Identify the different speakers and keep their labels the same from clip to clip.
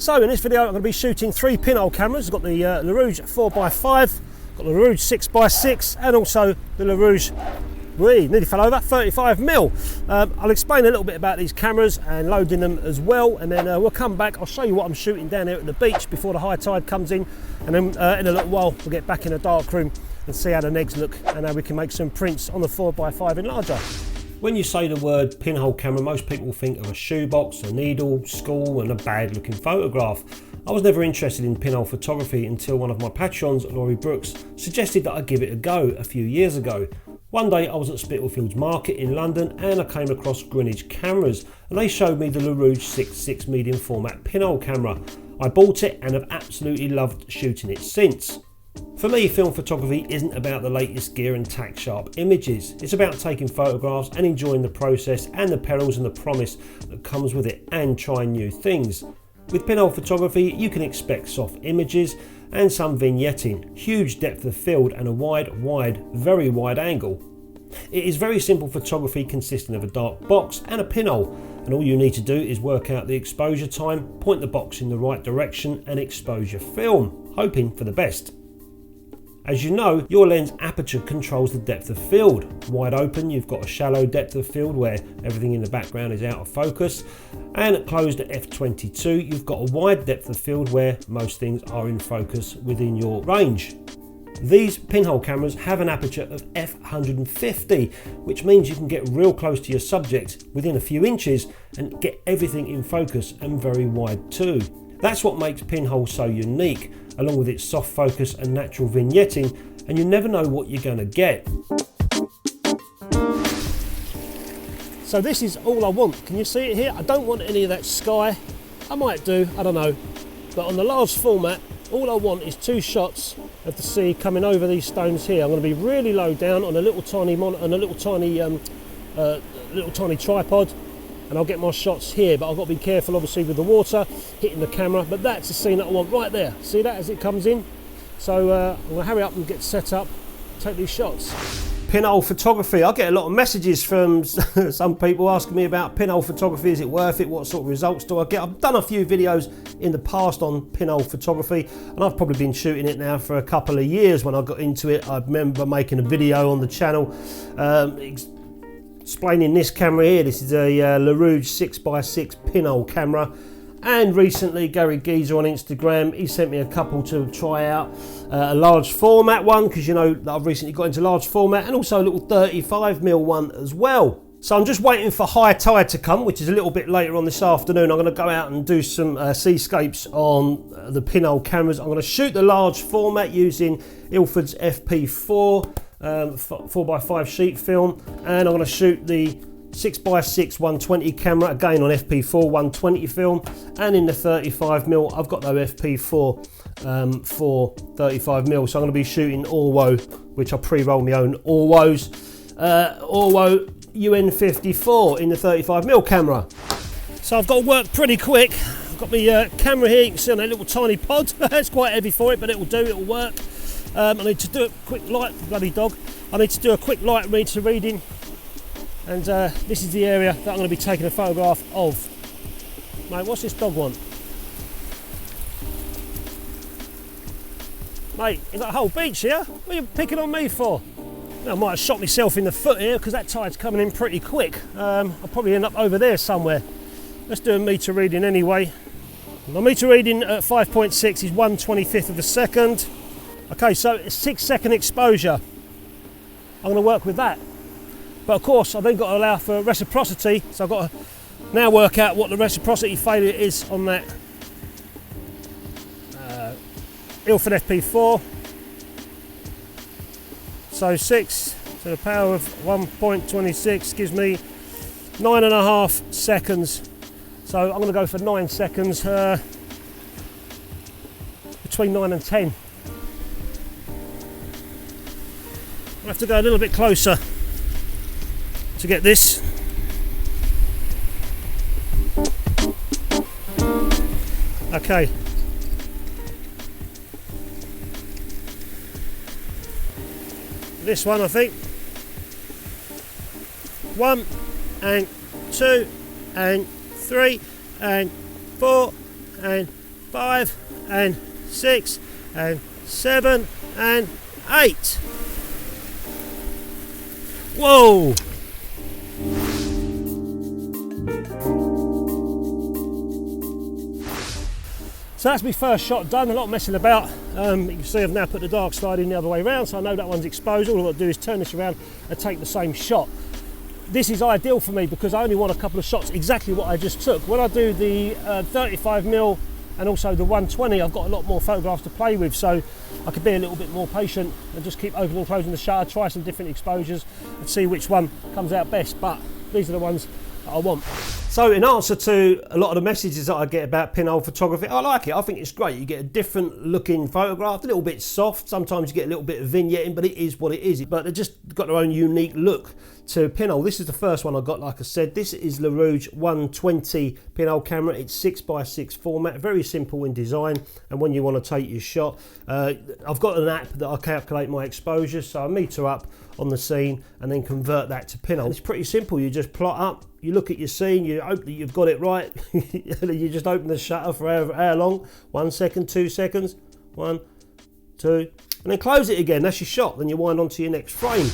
Speaker 1: So in this video I'm going to be shooting 3 pinhole cameras. I've got the Lerouge 4x5, got the Lerouge 6x6 and also the Lerouge, nearly fell over, 35mm. I'll explain a little bit about these cameras and loading them as well, and then we'll come back. I'll show you what I'm shooting down here at the beach before the high tide comes in, and then in a little while we'll get back in the darkroom and see how the negs look and how we can make some prints on the 4x5 Enlarger. When you say the word pinhole camera, most people think of a shoebox, a needle, school and a bad looking photograph. I was never interested in pinhole photography until one of my patrons, Laurie Brooks, suggested that I give it a go a few years ago. One day I was at Spitalfields Market in London and I came across Greenwich Cameras, and they showed me the Lerouge 6.6 medium format pinhole camera. I bought it and have absolutely loved shooting it since. For me, film photography isn't about the latest gear and tack sharp images. It's about taking photographs and enjoying the process and the perils and the promise that comes with it, and trying new things. With pinhole photography you can expect soft images and some vignetting, huge depth of field and a very wide angle. It is very simple photography consisting of a dark box and a pinhole, and all you need to do is work out the exposure time, point the box in the right direction and expose your film, hoping for the best. As you know, your lens aperture controls the depth of field. Wide open you've got a shallow depth of field where everything in the background is out of focus, and closed at f22 you've got a wide depth of field where most things are in focus within your range. These pinhole cameras have an aperture of f150, which means you can get real close to your subject within a few inches and get everything in focus, and very wide too. That's what makes pinhole so unique, along with its soft focus and natural vignetting, and you never know what you're going to get. So this is all I want. Can you see it here? I don't want any of that sky. I might do, I don't know. But on the large format, all I want is 2 shots of the sea coming over these stones here. I'm going to be really low down on a little tiny tiny tripod, and I'll get my shots here, but I've got to be careful obviously with the water hitting the camera. But that's the scene that I want right there. See that as it comes in? So I'm going to hurry up and get set up, take these shots. Pinhole photography. I get a lot of messages from some people asking me about pinhole photography. Is it worth it? What sort of results do I get? I've done a few videos in the past on pinhole photography, and I've probably been shooting it now for a couple of years. When I got into it, I remember making a video on the channel explaining this camera here. This is a Lerouge 6x6 pinhole camera, and recently Gary Geezer on Instagram, he sent me a couple to try out, a large format one, because you know that I've recently got into large format, and also a little 35mm one as well. So I'm just waiting for high tide to come, which is a little bit later on this afternoon. I'm going to go out and do some seascapes on the pinhole cameras. I'm going to shoot the large format using Ilford's FP4 4x5 sheet film, and I'm going to shoot the 6x6 120 camera again on FP4 120 film, and in the 35mm I've got no FP4 for 35mm, so I'm going to be shooting Orwo, which I pre-roll my own Orwos, Orwo UN54 in the 35mm camera. So I've got to work pretty quick. I've got my camera here, you can see on that little tiny pod. It's quite heavy for it, but it will do, it will work. I need to do a quick light, bloody dog. I need to do a quick light meter reading, and this is the area that I'm going to be taking a photograph of. Mate, what's this dog want? Mate, is that a whole beach here? What are you picking on me for? I might have shot myself in the foot here because that tide's coming in pretty quick. I'll probably end up over there somewhere. Let's do a meter reading anyway. My meter reading at 5.6 is 1/25 of a second. Okay, so it's 6-second exposure. I'm going to work with that. But of course, I've then got to allow for reciprocity, so I've got to now work out what the reciprocity failure is on that Ilford FP4. So 6 to the power of 1.26 gives me 9.5 seconds. So I'm going to go for 9 seconds, between 9 and 10. I have to go a little bit closer to get this. Okay. This one, I think. 1 and 2 and 3 and 4 and 5 and 6 and 7 and 8. Whoa! So that's my first shot done, a lot of messing about. You can see I've now put the dark slide in the other way around, so I know that one's exposed. All I've got to do is turn this around and take the same shot. This is ideal for me because I only want a couple of shots, exactly what I just took. When I do the 35mm and also the 120, I've got a lot more photographs to play with, so I can be a little bit more patient and just keep opening and closing the shutter, try some different exposures and see which one comes out best. But these are the ones that I want. So in answer to a lot of the messages that I get about pinhole photography, I like it. I think it's great. You get a different looking photograph, a little bit soft. Sometimes you get a little bit of vignetting, but it is what it is. But they've just got their own unique look to pinhole. This is the first one I got, like I said. This is Lerouge 120 pinhole camera. It's 6x6 format, very simple in design. And when you want to take your shot, I've got an app that I calculate my exposure. So I meter up on the scene and then convert that to pinhole. It's pretty simple. You just plot up, you look at your scene, you hope that you've got it right. You just open the shutter for how long? 1 second, 2 seconds, 1, 2, and then close it again. That's your shot. Then you wind on to your next frame.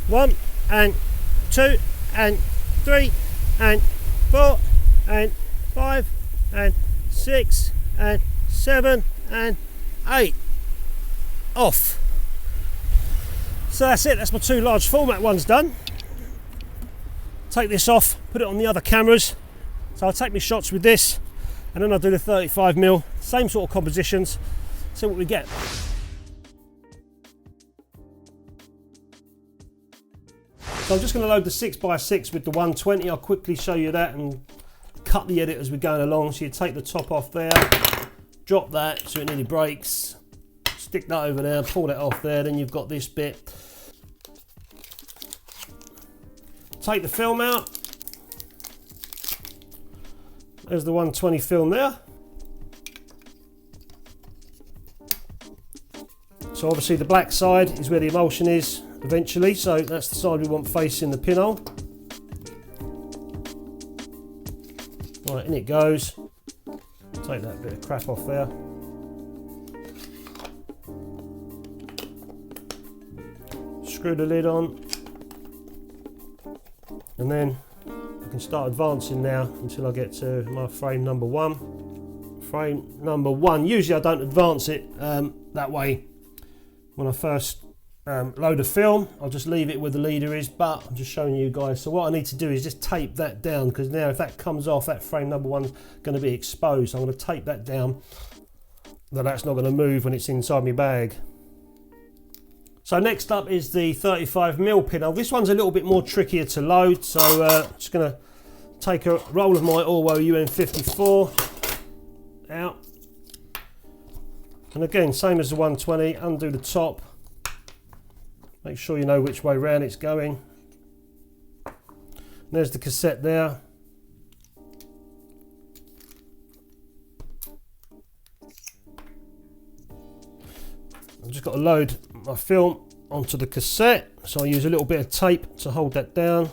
Speaker 1: One and 2 and 3 and 4 and 5 and 6 and 7 and 8. Off. So that's it. That's my 2 large format ones done. Take this off, put it on the other cameras. So I'll take my shots with this, and then I'll do the 35mm, same sort of compositions. See what we get. So I'm just going to load the 6x6 with the 120. I'll quickly show you that and cut the edit as we're going along. So you take the top off there, drop that so it nearly breaks, stick that over there, pull that off there, then you've got this bit. Take the film out. There's the 120 film there. So obviously the black side is where the emulsion is eventually, so that's the side we want facing the pinhole. Right, in it goes. Take that bit of crap off there. Screw the lid on. And then I can start advancing now until I get to my frame number 1. Frame number 1. Usually I don't advance it that way when I first load a film. I'll just leave it where the leader is, but I'm just showing you guys. So what I need to do is just tape that down, because now if that comes off, that frame number 1's going to be exposed. So I'm going to tape that down, that's not going to move when it's inside my bag. So next up is the 35mm pinhole. This one's a little bit more trickier to load, so just going to take a roll of my Orwo UN54 out. And again, same as the 120, undo the top. Make sure you know which way round it's going. And there's the cassette there. I've just got to load my film onto the cassette, so I use a little bit of tape to hold that down.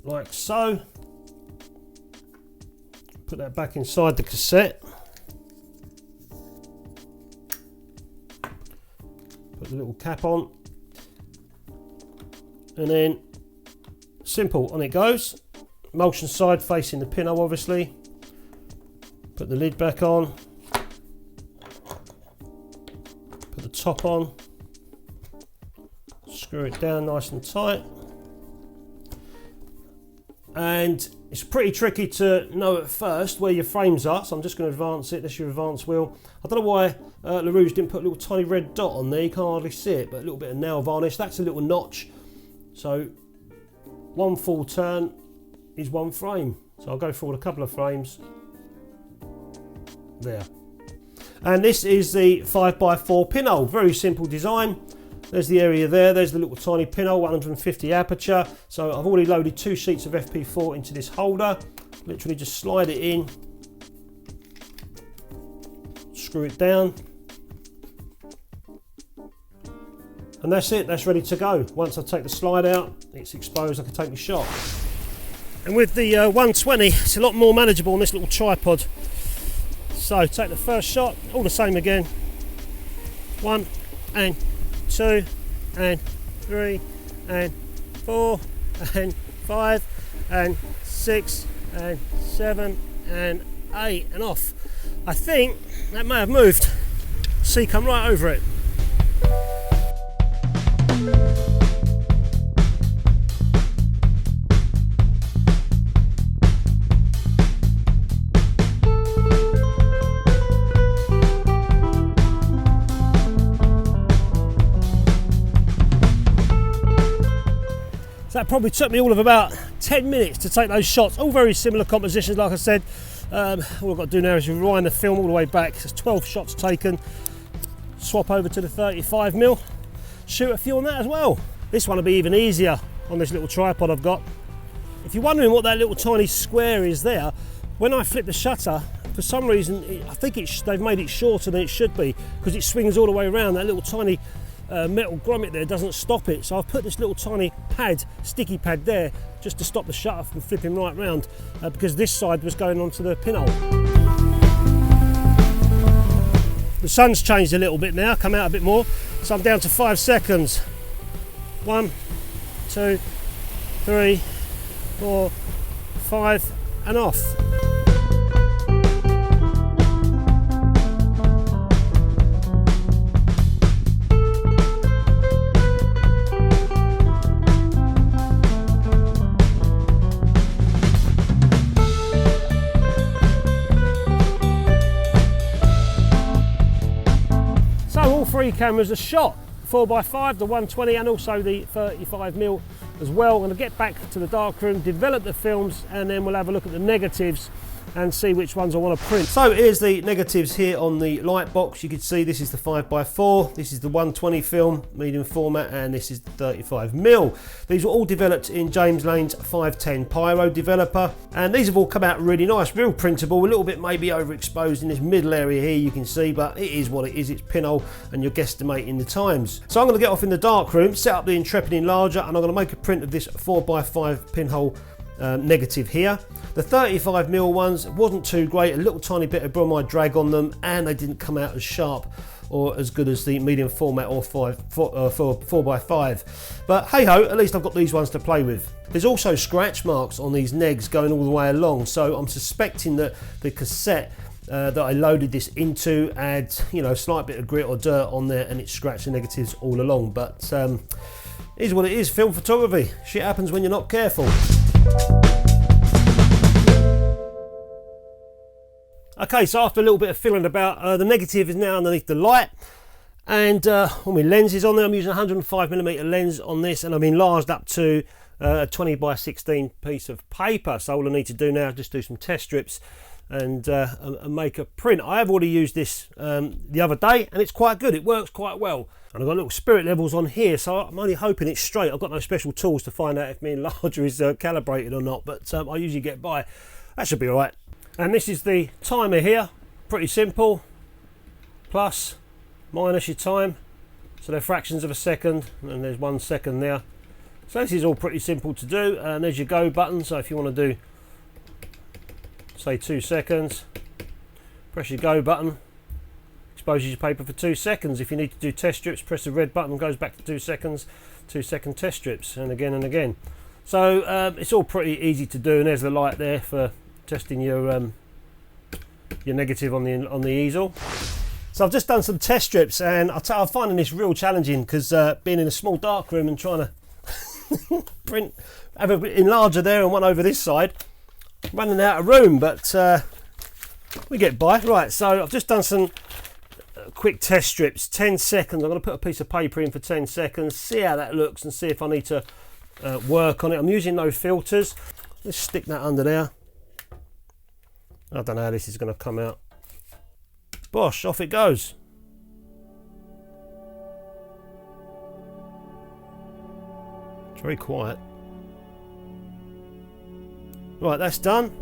Speaker 1: Like so. Put that back inside the cassette. Put the little cap on. And then, simple, on it goes. Emulsion side facing the pinhole, obviously. Put the lid back on. Put the top on. Screw it down nice and tight. And it's pretty tricky to know at first where your frames are, so I'm just going to advance it. That's your advance wheel. I don't know why Lerouge didn't put a little tiny red dot on there. You can't hardly see it, but a little bit of nail varnish. That's a little notch. So 1 full turn is 1 frame. So I'll go forward a couple of frames. There. And this is the 5x4 pinhole, very simple design. There's the area there, there's the little tiny pinhole, 150 aperture. So I've already loaded 2 sheets of FP4 into this holder. Literally just slide it in, screw it down, and that's it, that's ready to go. Once I take the slide out, it's exposed, I can take my shot. And with the 120, it's a lot more manageable on this little tripod. So take the first shot, all the same again. 1 and 2 and 3 and 4 and 5 and 6 and 7 and 8 and off. I think that may have moved. See, come right over it. So that probably took me all of about 10 minutes to take those shots, all very similar compositions like I said. All I've got to do now is rewind the film all the way back. There's 12 shots taken. Swap over to the 35mm, shoot a few on that as well. This one will be even easier on this little tripod I've got. If you're wondering what that little tiny square is there, when I flip the shutter, for some reason, I think they've made it shorter than it should be because it swings all the way around. That little tiny metal grommet there doesn't stop it. So I've put this little tiny pad, sticky pad there, just to stop the shutter from flipping right round because this side was going onto the pinhole. The sun's changed a little bit now, come out a bit more, so I'm down to 5 seconds. 1, 2, 3, 4, 5, and off. All 3 cameras are shot, 4x5, the 120 and also the 35mm as well. I'm going to get back to the darkroom, develop the films, and then we'll have a look at the negatives and see which ones I want to print. So here's the negatives here on the light box. You can see this is the 5x4, this is the 120 film, medium format, and this is the 35mm. These were all developed in James Lane's 510 Pyro developer, and these have all come out really nice, real printable, a little bit maybe overexposed in this middle area here you can see, but it is what it is, it's pinhole and you're guesstimating the times. So I'm going to get off in the darkroom, set up the Intrepid Enlarger, and I'm going to make a print of this 4x5 pinhole negative here. The 35mm ones wasn't too great, a little tiny bit of bromide drag on them, and they didn't come out as sharp or as good as the medium format or 4x5. But hey ho, at least I've got these ones to play with. There's also scratch marks on these negs going all the way along, so I'm suspecting that the cassette that I loaded this into adds, you know, a slight bit of grit or dirt on there, and it scratched the negatives all along. But it is what it is, film photography. Shit happens when you're not careful. Okay, so after a little bit of fiddling about, the negative is now underneath the light, and all my lenses on there. I'm using a 105mm lens on this, and I've enlarged up to a 20x16 piece of paper. So all I need to do now is just do some test strips and make a print. I have already used this the other day, and it's quite good. It works quite well. And I've got little spirit levels on here, so I'm only hoping it's straight. I've got no special tools to find out if my Enlarger is calibrated or not, but I usually get by. That should be all right. And this is the timer here, pretty simple. Plus, minus your time. So they're fractions of a second, and there's 1 second there. So this is all pretty simple to do, and there's your go button. So if you want to do, say 2 seconds, press your go button. Exposes your paper for 2 seconds. If you need to do test strips, press the red button, goes back to 2 seconds, 2 second test strips, and again and again. So it's all pretty easy to do, and there's the light there for testing your negative on the easel. So I've just done some test strips, and I'm finding this real challenging because being in a small dark room and trying to print, have an enlarger there and one over this side, running out of room, but we get by. Right, so I've just done some quick test strips, 10 seconds. I'm going to put a piece of paper in for 10 seconds, see how that looks and see if I need to work on it. I'm using no filters. Let's stick that under there. I don't know how this is going to come out. Bosh, off it goes. It's very quiet. Right, that's done.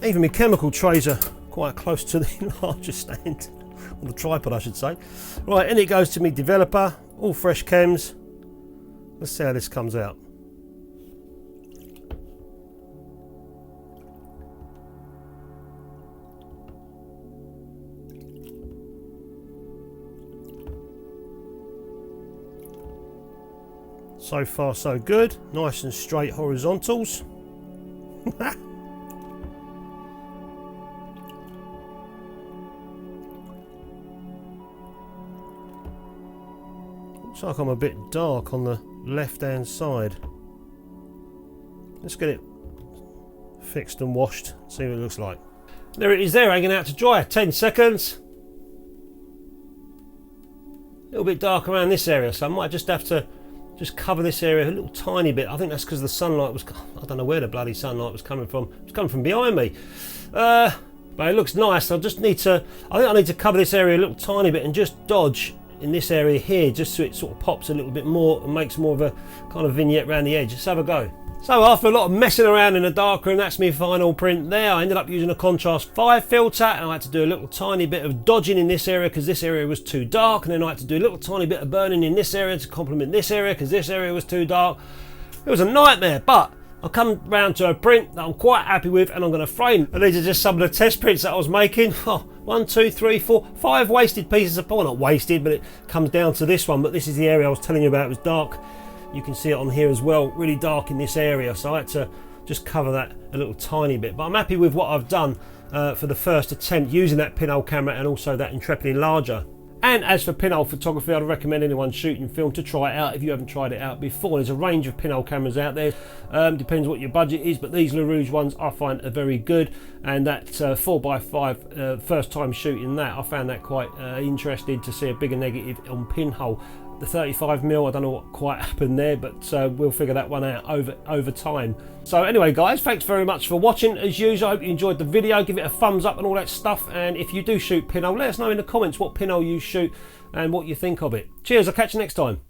Speaker 1: Even my chemical trays are quite close to the Enlarger stand, or the tripod I should say. Right, and it goes to me developer, all fresh chems. Let's see how this comes out. So far so good, nice and straight horizontals. Looks like I'm a bit dark on the left hand side. Let's get it fixed and washed, see what it looks like. There it is there, hanging out to dry, 10 seconds. A little bit dark around this area, so I might just have to cover this area a little tiny bit. I think that's because the sunlight was, I don't know where the bloody sunlight was coming from. It's coming from behind me. But it looks nice. I think I need to cover this area a little tiny bit and just dodge in this area here, just so it sort of pops a little bit more and makes more of a kind of vignette around the edge. Let's have a go. So after a lot of messing around in the darkroom, that's my final print there. I ended up using a contrast 5 filter, and I had to do a little tiny bit of dodging in this area because this area was too dark, and then I had to do a little tiny bit of burning in this area to complement this area because this area was too dark. It was a nightmare, but I've come round to a print that I'm quite happy with, and I'm going to frame. And these are just some of the test prints that I was making. Oh, 1, 2, 3, 4, 5 wasted pieces of pole. Not wasted, but it comes down to this one. But this is the area I was telling you about. It was dark. You can see it on here as well, really dark in this area, so I had to just cover that a little tiny bit. But I'm happy with what I've done for the first attempt using that pinhole camera and also that Intrepid Enlarger. And as for pinhole photography, I'd recommend anyone shooting film to try it out if you haven't tried it out before. There's a range of pinhole cameras out there, depends what your budget is, but these Lerouge ones I find are very good. And that 4x5, first time shooting that, I found that quite interesting to see a bigger negative on pinhole. The 35mm, I don't know what quite happened there, but we'll figure that one out over time. So anyway guys, thanks very much for watching as usual. I hope you enjoyed the video. Give it a thumbs up and all that stuff, and if you do shoot pinhole, let us know in the comments what pinhole you shoot and what you think of it. Cheers, I'll catch you next time.